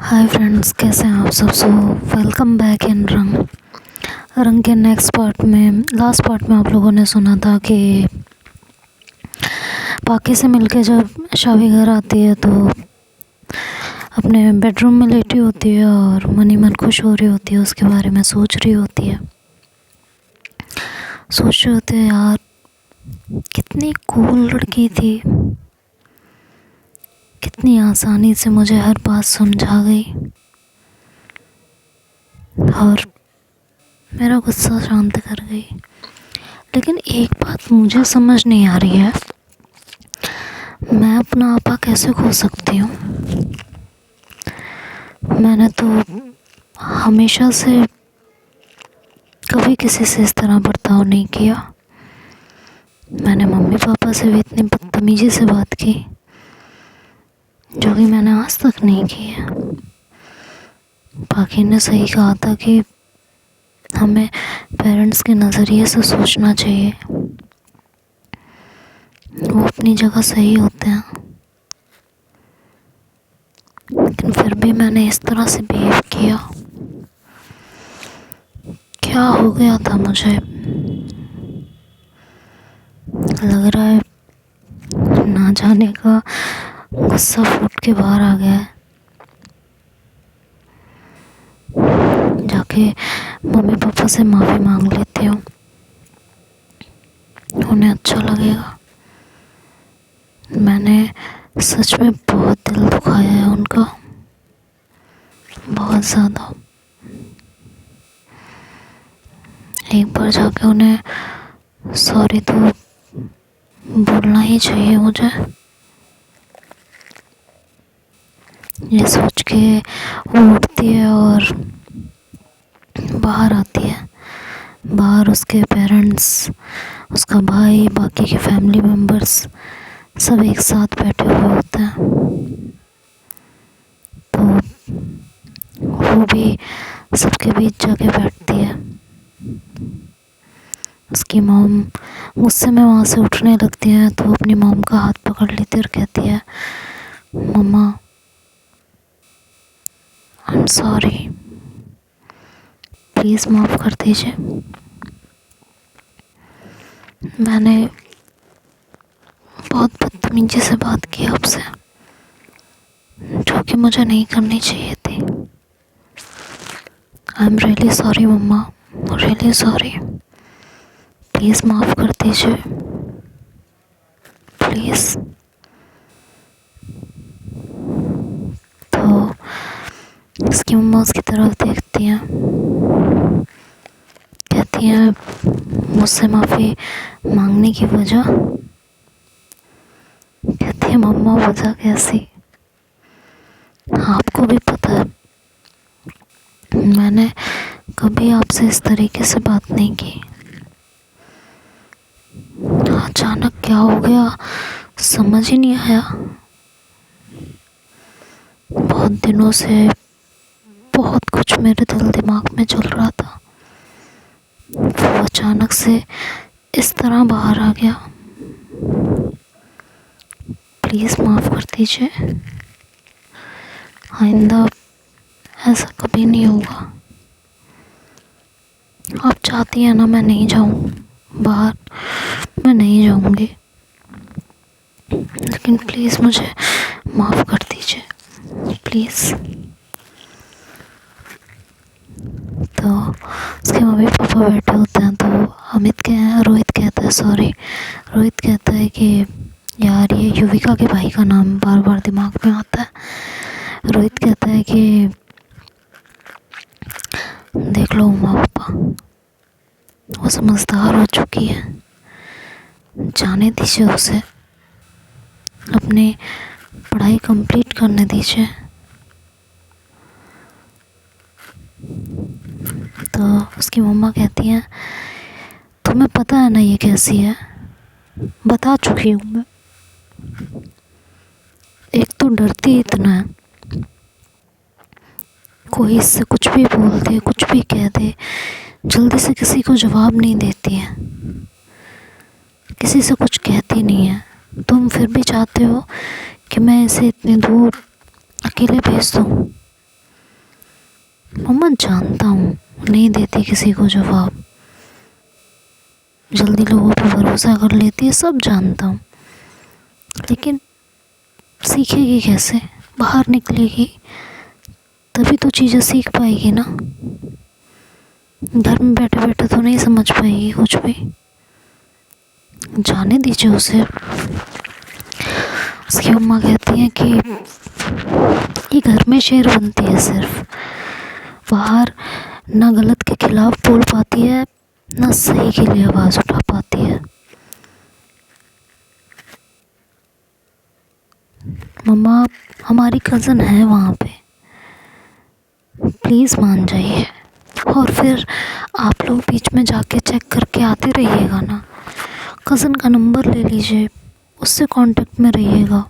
Hi friends, कैसे हैं आप सब। वेलकम बैक इन रंग के लास्ट पार्ट में आप लोगों ने सुना था कि पाकि से मिलके जब शावी घर आती है तो अपने बेडरूम में लेटी होती है और मन ही मन खुश हो रही होती है, उसके बारे में सोच रही होती है। सोच रहे होते हैं यार, कितनी कूल लड़की थी, कितनी आसानी से मुझे हर बात समझा गई और मेरा गुस्सा शांत कर गई। लेकिन एक बात मुझे समझ नहीं आ रही है, मैं अपना आपा कैसे खो सकती हूँ। मैंने तो हमेशा से कभी किसी से इस तरह बर्ताव नहीं किया। मैंने मम्मी पापा से भी इतनी बदतमीजी से बात की जो कि मैंने आज तक नहीं की है। पाकि ने सही कहा था कि हमें पेरेंट्स के नज़रिए से सोचना चाहिए, वो अपनी जगह सही होते हैं। लेकिन फिर भी मैंने इस तरह से बिहेव किया। क्या हो गया था मुझे, लग रहा है ना जाने का गुस्सा फूट के बाहर आ गया है। जाके मम्मी पापा से माफ़ी मांग लेती हूँ, उन्हें अच्छा लगेगा। मैंने सच में बहुत दिल दुखाया है उनका, बहुत ज़्यादा। एक बार जाके उन्हें सॉरी तो बोलना ही चाहिए मुझे। ये सोच के वो उठती है और बाहर आती है। बाहर उसके पेरेंट्स, उसका भाई, बाकी के फैमिली मेम्बर्स सब एक साथ बैठे हुए होते हैं। तो वो भी सबके बीच जाके बैठती है। उसकी मॉम गुस्से में वहाँ से उठने लगती है तो अपनी मॉम का हाथ पकड़ लेती और कहती है, मम्मा आई एम सॉरी, प्लीज़ माफ़ कर दीजिए। मैंने बहुत बदतमीजी से बात की आपसे, जो कि मुझे नहीं करनी चाहिए थी। I am really sorry mamma, really sorry, please माफ़ कर दीजिए, प्लीज़। तो उसकी मम्मा उसकी तरफ देखती हैं, कहती हैं मुझसे माफ़ी मांगने की वजह। कहती है मम्मा वजह कैसी, आपको भी पता है मैंने कभी आपसे इस तरीके से बात नहीं की। अचानक क्या हो गया समझ ही नहीं आया। बहुत दिनों से बहुत कुछ मेरे दिल दिमाग में चल रहा था, वो अचानक से इस तरह बाहर आ गया। प्लीज़ माफ़ कर दीजिए, आइंदा ऐसा कभी नहीं होगा। आप चाहती हैं ना मैं नहीं जाऊँ बाहर, मैं नहीं जाऊँगी, लेकिन प्लीज़ मुझे माफ़ कर दीजिए, प्लीज़। तो उसके मम्मी पापा बैठे होते हैं तो रोहित कहता है सॉरी। रोहित कहता है कि यार, ये युविका के भाई का नाम बार बार दिमाग में आता है। रोहित कहता है कि देख लो उमा पापा, वो समझदार हो चुकी है, जाने दीजिए उसे, अपनी पढ़ाई कंप्लीट करने दीजिए। तो उसकी मम्मा कहती हैं तुम्हें पता है ना ये कैसी है, बता चुकी हूँ मैं। एक तो डरती इतना है, कोई इससे कुछ भी बोल दे, कुछ भी कह दे, जल्दी से किसी को जवाब नहीं देती है, किसी से कुछ कहती नहीं है। तुम फिर भी चाहते हो कि मैं इसे इतनी दूर अकेले भेज दूँ। मम्मा जानता हूँ नहीं देती किसी को जवाब, जल्दी लोगों पर भरोसा कर लेती है, सब जानता हूँ, लेकिन सीखेगी कैसे? बाहर निकलेगी तभी तो चीज़ें सीख पाएगी ना। घर में बैठे बैठे तो नहीं समझ पाएगी कुछ भी। जाने दीजिए उसे। उसकी अम्मा कहती हैं कि ये घर में शेर बनती है सिर्फ, बाहर ना गलत के खिलाफ बोल पाती है ना सही के लिए आवाज़ उठा पाती है। मम्मा हमारी कज़न है वहाँ पे, प्लीज़ मान जाइए। और फिर आप लोग बीच में जाके चेक करके आते रहिएगा ना, कज़न का नंबर ले लीजिए, उससे कांटेक्ट में रहिएगा,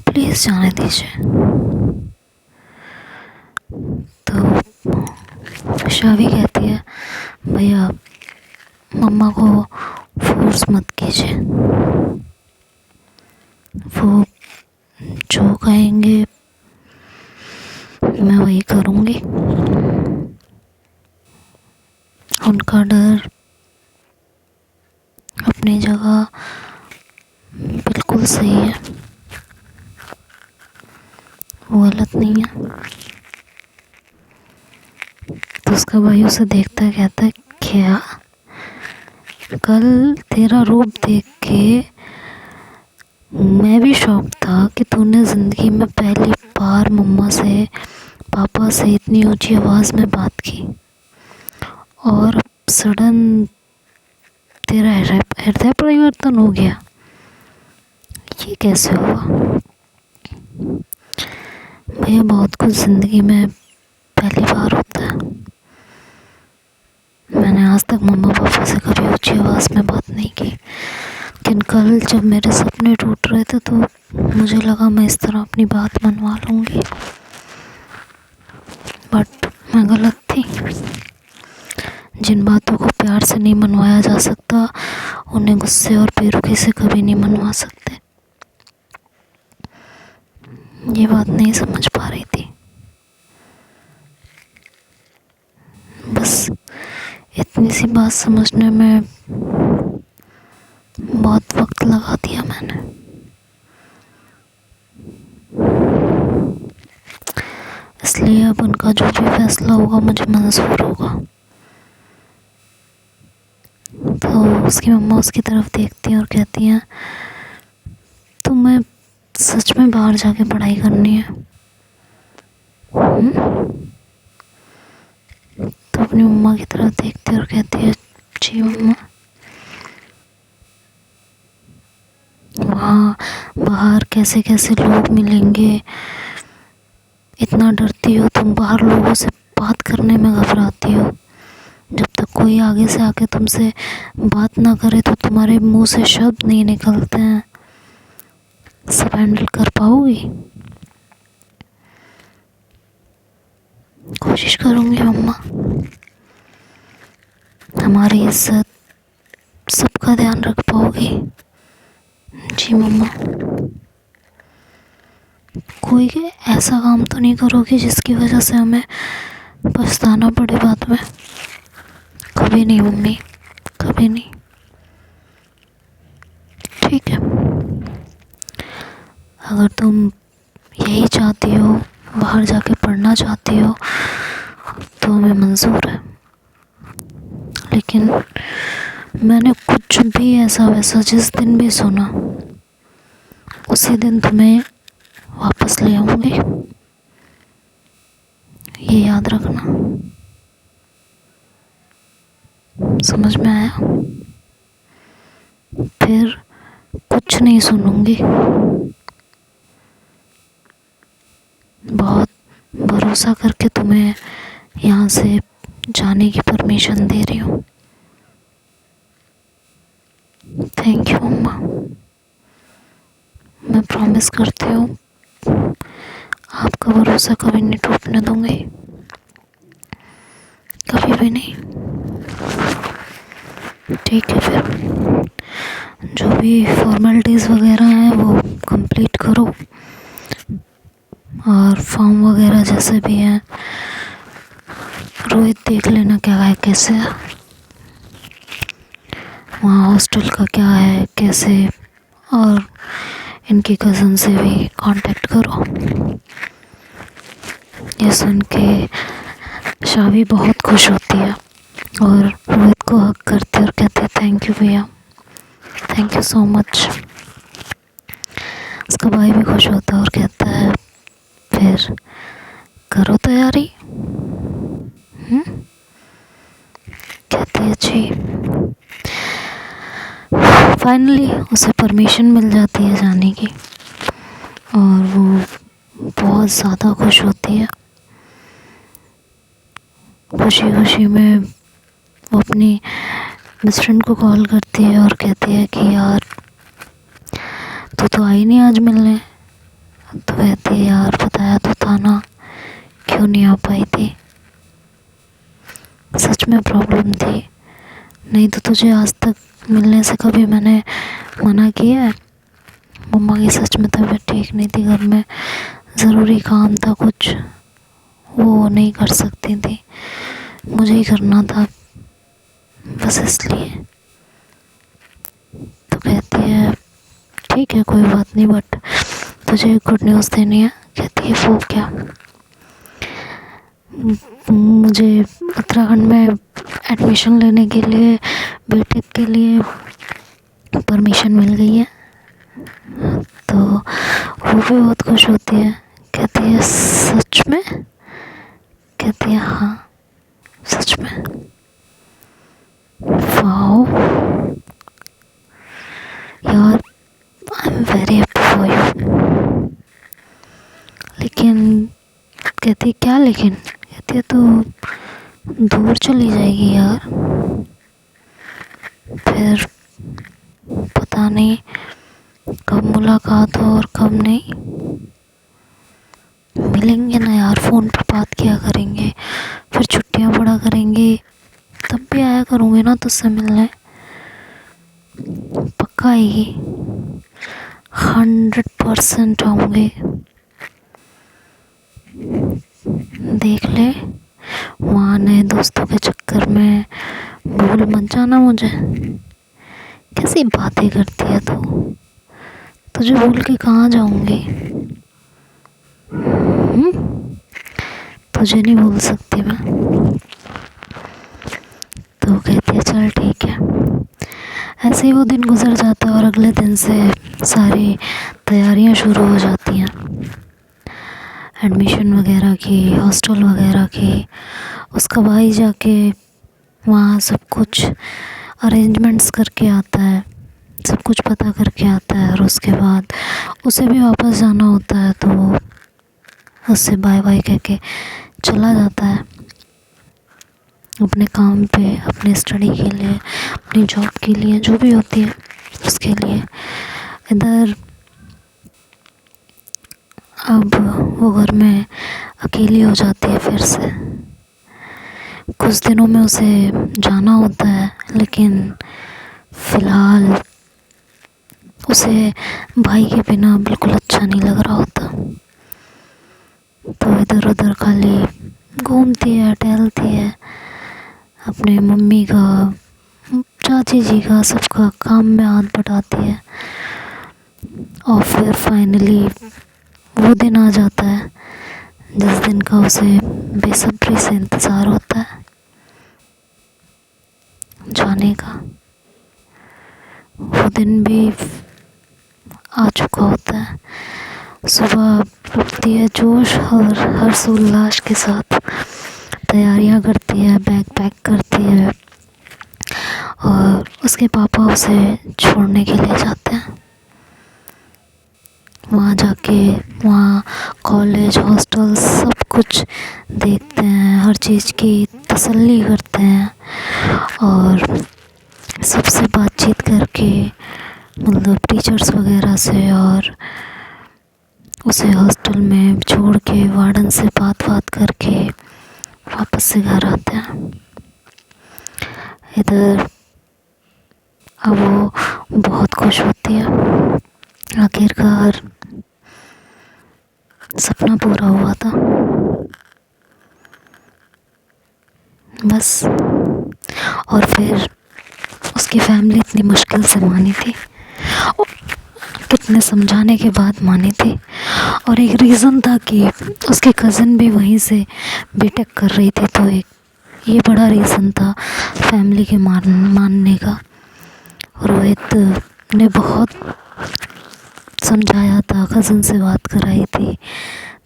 प्लीज़ जाने दीजिए। तो शावी कहती है भैया मम्मा को फोर्स मत कीजिए, वो जो कहेंगे मैं वही करूँगी। उनका डर अपनी जगह बिल्कुल सही है, वो गलत नहीं है। तो उसका भाई उसे देखता है, कहता है क्या कल तेरा रूप देख के मैं भी शॉक था कि तूने ज़िंदगी में पहली बार मम्मा से पापा से इतनी ऊंची आवाज़ में बात की, और सडन तेरा हृदय परिवर्तन हो गया, ये कैसे हुआ? भैया बहुत कुछ ज़िंदगी में पहली बार होता है। मैंने आज तक मम्मा पापा से कभी ऊंची आवाज़ में बात नहीं की, लेकिन कल जब मेरे सपने टूट रहे थे तो मुझे लगा मैं इस तरह अपनी बात मनवा लूँगी, बट मैं गलत थी। जिन बातों को प्यार से नहीं मनवाया जा सकता उन्हें गुस्से और बेरुखी से कभी नहीं मनवा सकते। ये बात नहीं समझ पा रही थी, बस इतनी सी बात समझने में बहुत वक्त लगा दिया मैंने। इसलिए अब उनका जो भी फैसला होगा मुझे मंजूर होगा। तो उसकी मम्मा उसकी तरफ देखती हैं और कहती हैं तुम्हें सच में बाहर जाके पढ़ाई करनी है? तो अपनी मम्मा की तरफ देखती है और कहती है जी मम्मा। वहाँ बाहर कैसे कैसे लोग मिलेंगे, इतना डरती हो तुम, बाहर लोगों से बात करने में घबराती हो, जब तक कोई आगे से आके तुमसे बात ना करे तो तुम्हारे मुंह से शब्द नहीं निकलते हैं, सब हैंडल कर पाओगी? कोशिश करूँगी मम्मा, हमारी इज्जत सबका ध्यान रख पाओगी? जी मम्मा। कोई ऐसा काम तो नहीं करोगी जिसकी वजह से हमें पछताना पड़े बाद में? कभी नहीं मम्मी, कभी नहीं। ठीक है, अगर तुम यही चाहती हो, बाहर जाके पढ़ना चाहती हो, तो हमें मंजूर है, लेकिन मैंने कुछ भी ऐसा वैसा जिस दिन भी सुना उसी दिन तुम्हें वापस ले आऊँगी, ये याद रखना। समझ में आया? फिर कुछ नहीं सुनूंगी, बहुत भरोसा करके तुम्हें यहाँ से जाने की परमिशन दे रही हूँ। थैंक यू मम्मा, मैं प्रॉमिस करती हूँ आपका भरोसा कभी नहीं टूटने दूँगी, कभी भी नहीं। ठीक है, फिर जो भी फॉर्मेलिटीज़ वगैरह हैं वो कंप्लीट करो, और फॉर्म वगैरह जैसे भी हैं, रोहित देख लेना क्या है, कैसे है वहाँ हॉस्टल का, क्या है कैसे, और इनकी कज़न से भी कांटेक्ट करो। ये सुन के शावी बहुत खुश होती है और रोहित को हक करती है और कहती है थैंक यू भैया, थैंक यू सो मच। उसका भाई भी खुश होता है और कहता है फिर करो तैयारी। कहती है जी। फाइनली उसे परमिशन मिल जाती है जाने की और वो बहुत ज़्यादा खुश होती है। खुशी खुशी में वो अपनी बेस्ट फ्रेंड को कॉल करती है और कहती है कि यार तू तो आई नहीं आज मिलने। तो कहती है यार बताया तो था ना, क्यों नहीं आ पाई थी, सच में प्रॉब्लम थी, नहीं तो तुझे आज तक मिलने से कभी मैंने मना किया है। मम्मा की सच में तबीयत ठीक नहीं थी, घर में ज़रूरी काम था कुछ, वो नहीं कर सकती थी, मुझे ही करना था बस इसलिए। तो कहती है ठीक है कोई बात नहीं, बट तुझे गुड न्यूज़ देनी है। कहती है वो क्या। मुझे उत्तराखंड में एडमिशन लेने के लिए, बीटेक के लिए परमिशन मिल गई है। तो वो भी बहुत खुश होती है। कहती है सच में। कहती है हाँ सच में। वाओ यार, I am very happy for you. लेकिन कहती है क्या लेकिन। कहती है तू दूर चली जाएगी यार, फिर पता नहीं कब मुलाकात हो और कब नहीं। मिलेंगे ना यार, फ़ोन पे बात किया करेंगे, फिर छुट्टियां पड़ा करेंगी, तब भी आया करूँगी ना तुझसे मिलने। पक्का आएगी, 100% आऊँगी। देख ले वहाँ नए दोस्तों के चक्कर में भूल मत जाना मुझे। कैसी बातें करती है तू, तुझे भूल के कहाँ जाऊँगी। तुझे नहीं भूल सकती मैं। तो कहती है चल ठीक है। ऐसे ही वो दिन गुजर जाता है और अगले दिन से सारी तैयारियां शुरू हो जाती हैं, एडमिशन वगैरह की, हॉस्टल वगैरह की। उसका भाई जाके वहाँ सब कुछ अरेंजमेंट्स करके आता है, सब कुछ पता करके आता है, और उसके बाद उसे भी वापस जाना होता है तो वो उससे बाय बाय कह के चला जाता है अपने काम पे, अपने स्टडी के लिए, अपनी जॉब के लिए, जो भी होती है उसके लिए। इधर अब वो घर में अकेली हो जाती है फिर से। कुछ दिनों में उसे जाना होता है, लेकिन फ़िलहाल उसे भाई के बिना बिल्कुल अच्छा नहीं लग रहा होता। तो इधर उधर खाली घूमती है, टहलती है, अपने मम्मी का, चाची जी का, सबका काम में हाथ बटाती है। और फिर फाइनली वो दिन आ जाता है जिस दिन का उसे बेसब्री से इंतज़ार होता है, जाने का। वो दिन भी आ चुका होता है। सुबह उठती है जोश और हर्षोल्लास के साथ, तैयारियां करती है, बैग पैक करती है, और उसके पापा उसे छोड़ने के लिए जाते हैं। वहाँ जाके वहाँ कॉलेज, हॉस्टल सब कुछ देखते हैं, हर चीज़ की तसल्ली करते हैं, और सबसे बातचीत करके, मतलब टीचर्स वगैरह से, और उसे हॉस्टल में छोड़ के वार्डन से बात करके वापस से घर आते हैं। इधर अब वो बहुत खुश होती है, आखिरकार सपना पूरा हुआ था बस। और फिर उसकी फैमिली इतनी मुश्किल से मानी थी, और कितने समझाने के बाद मानी थी। और एक रीज़न था कि उसके कज़न भी वहीं से बीटेक कर रही थी, तो एक ये बड़ा रीज़न था फैमिली के मानने का। रोहित ने बहुत समझाया था, कज़न से बात कराई थी,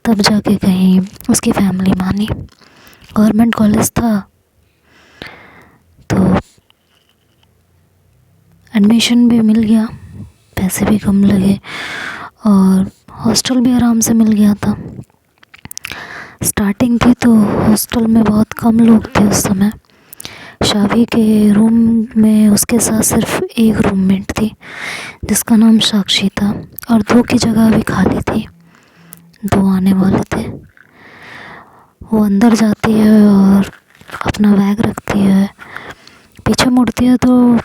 तब जाके कहीं उसकी फैमिली मानी। गवर्नमेंट कॉलेज था तो एडमिशन भी मिल गया, पैसे भी कम लगे और हॉस्टल भी आराम से मिल गया था। स्टार्टिंग थी तो हॉस्टल में बहुत कम लोग थे उस समय। शावी के रूम में उसके साथ सिर्फ एक रूममेट थी जिसका नाम साक्षी था, और 2 की जगह भी खाली थी, 2 आने वाले थे। वो अंदर जाती है और अपना बैग रखती है, पीछे मुड़ती है तो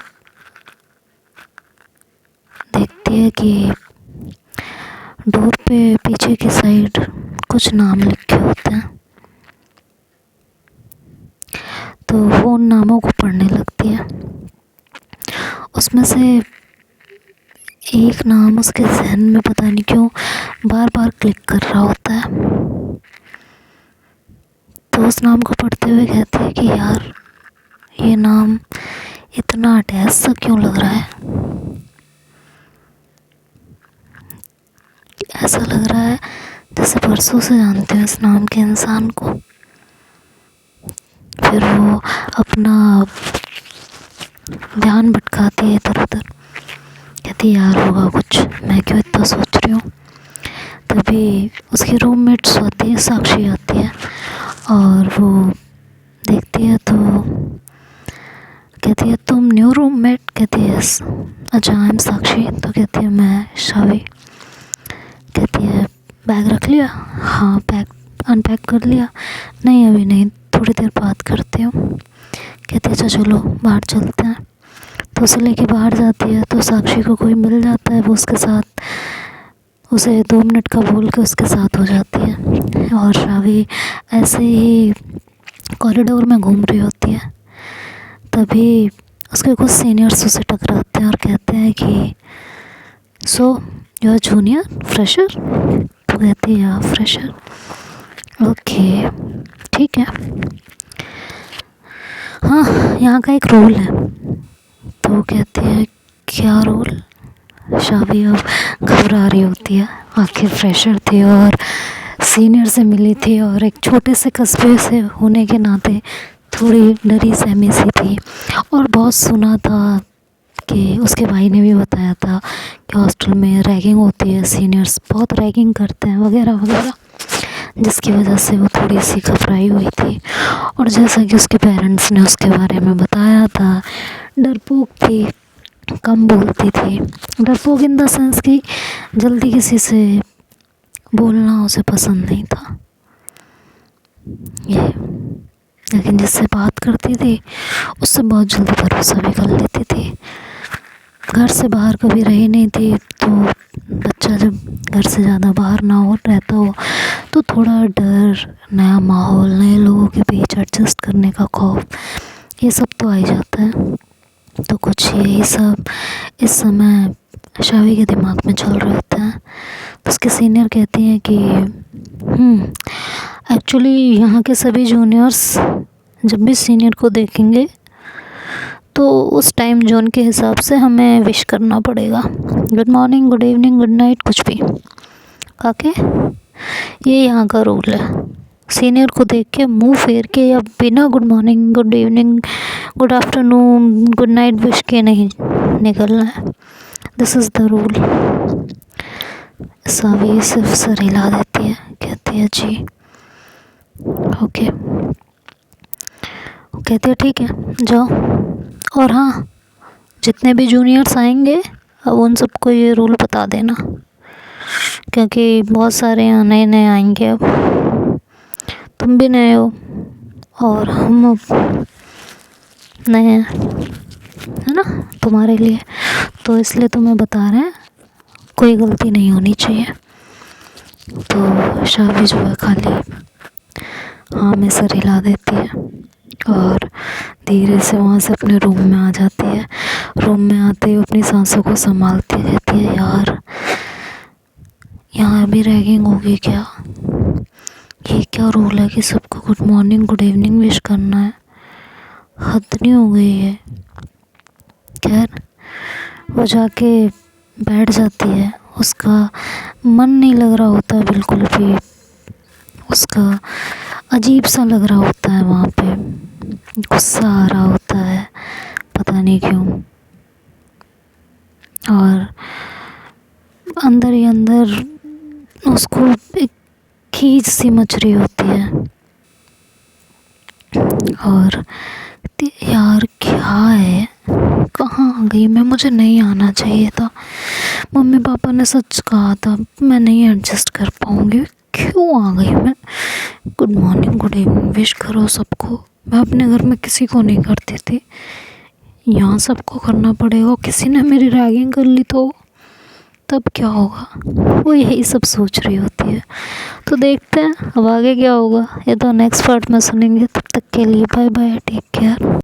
देखती है कि डोर पे पीछे की साइड कुछ नाम लिखे होते हैं, तो वो उन नामों को पढ़ने लगती है। उसमें से एक नाम उसके जहन में पता नहीं क्यों बार बार क्लिक कर रहा होता है, तो उस नाम को पढ़ते हुए कहती है कि यार ये नाम इतना अटैच सा क्यों लग रहा है, ऐसा लग रहा है जैसे परसों से जानते हो इस नाम के इंसान को। फिर वो अपना ध्यान भटकाती है इधर उधर, कहती यार होगा कुछ, मैं क्यों इतना सोच रही हूँ। तभी उसकी रूममेट साक्षी आती है और वो देखती है तो कहती है तुम न्यू रूममेट, कहती है यस। अच्छा आई एम साक्षी, तो कहती है मैं शावी। कहती है बैग रख लिया, हाँ पैक अनपैक कर लिया, नहीं अभी नहीं, थोड़ी देर बात करते हो। कहती है अच्छा चलो बाहर चलते हैं, तो उसे लेके बाहर जाती है तो साक्षी को कोई मिल जाता है, वो उसके साथ उसे 2 मिनट का बोल के उसके साथ हो जाती है। और शावी ऐसे ही कॉरिडोर में घूम रही होती है, तभी उसके कुछ सीनियर्स उसे टकराते हैं और कहते हैं कि so you are junior fresher, तो कहती है या फ्रेशर, ओके ठीक है। हाँ यहाँ का एक रूल है, तो कहती है क्या रूल। शावी अब घबरा रही होती है, आखिर फ्रेशर थी और सीनियर से मिली थी और एक छोटे से कस्बे से होने के नाते थोड़ी डरी सहमी सी थी, और बहुत सुना था कि उसके भाई ने भी बताया था कि हॉस्टल में रैगिंग होती है, सीनियर्स बहुत रैगिंग करते हैं वगैरह वगैरह, जिसकी वजह से वो थोड़ी सी घबराई हुई थी। और जैसा कि उसके पेरेंट्स ने उसके बारे में बताया था, डरपोक थी, कम बोलती थी, डरपोक इन द सेंस कि जल्दी किसी से बोलना उसे पसंद नहीं था ये, लेकिन जिससे बात करती थी उससे बहुत जल्दी भरोसा भी कर लेती थी। घर से बाहर कभी रही नहीं थी, तो बच्चा जब घर से ज़्यादा बाहर ना हो रहता हो तो थोड़ा डर, नया माहौल, नए लोगों के बीच एडजस्ट करने का खौफ, ये सब तो आ ही जाता है। तो कुछ यही सब इस समय शावी के दिमाग में चल रहा होता है। तो उसके सीनियर कहती हैं कि एक्चुअली यहाँ के सभी जूनियर्स जब भी सीनियर को देखेंगे तो उस टाइम जोन के हिसाब से हमें विश करना पड़ेगा, good morning, good evening, good night, कुछ भी ओके, ये यहाँ का रूल है। सीनियर को देख के मुंह फेर के या बिना good morning, good evening, good afternoon, good night wish के नहीं निकलना है, दिस इज़ द रूल। शावी सिर्फ सर हिला देती है, कहती है जी ओके, कहती है ठीक है जाओ। और हाँ, जितने भी जूनियर्स आएंगे अब उन सबको ये रूल बता देना, क्योंकि बहुत सारे यहाँ नए नए आएंगे, अब तुम भी नए हो और हम अब नए हैं, है ना, तुम्हारे लिए, तो इसलिए तुम्हें बता रहे हैं कोई गलती नहीं होनी चाहिए। तो शाबी जो है खाली हाँ में सर हिला देती है और धीरे से वहाँ से अपने रूम में आ जाती है। रूम में आते ही अपनी सांसों को संभालती कहती है, यार यहाँ भी रैगिंग होगी क्या? ये क्या रूल है कि सबको good morning good evening wish करना है? हद नहीं हो गई है? खैर वो जाके बैठ जाती है। उसका मन नहीं लग रहा होता बिल्कुल भी, उसका अजीब सा लग रहा होता है, वहाँ पे गुस्सा आ रहा होता है, पता नहीं क्यों। और अंदर ही अंदर उसको एक खींच सी मच रही होती है और यार क्या है, कहाँ आ गई मैं? मुझे नहीं आना चाहिए था। मम्मी पापा ने सच कहा था मैं नहीं एडजस्ट कर पाऊँगी, क्यों आ गई मैं? Good morning good evening wish करो सबको। मैं अपने घर में किसी को नहीं करती थी, यहाँ सबको करना पड़ेगा। किसी ने मेरी रैगिंग कर ली तो तब क्या होगा? वो यही सब सोच रही होती है। तो देखते हैं अब आगे क्या होगा, ये तो नेक्स्ट पार्ट में सुनेंगे। तब तक के लिए बाय बाय, टेक केयर।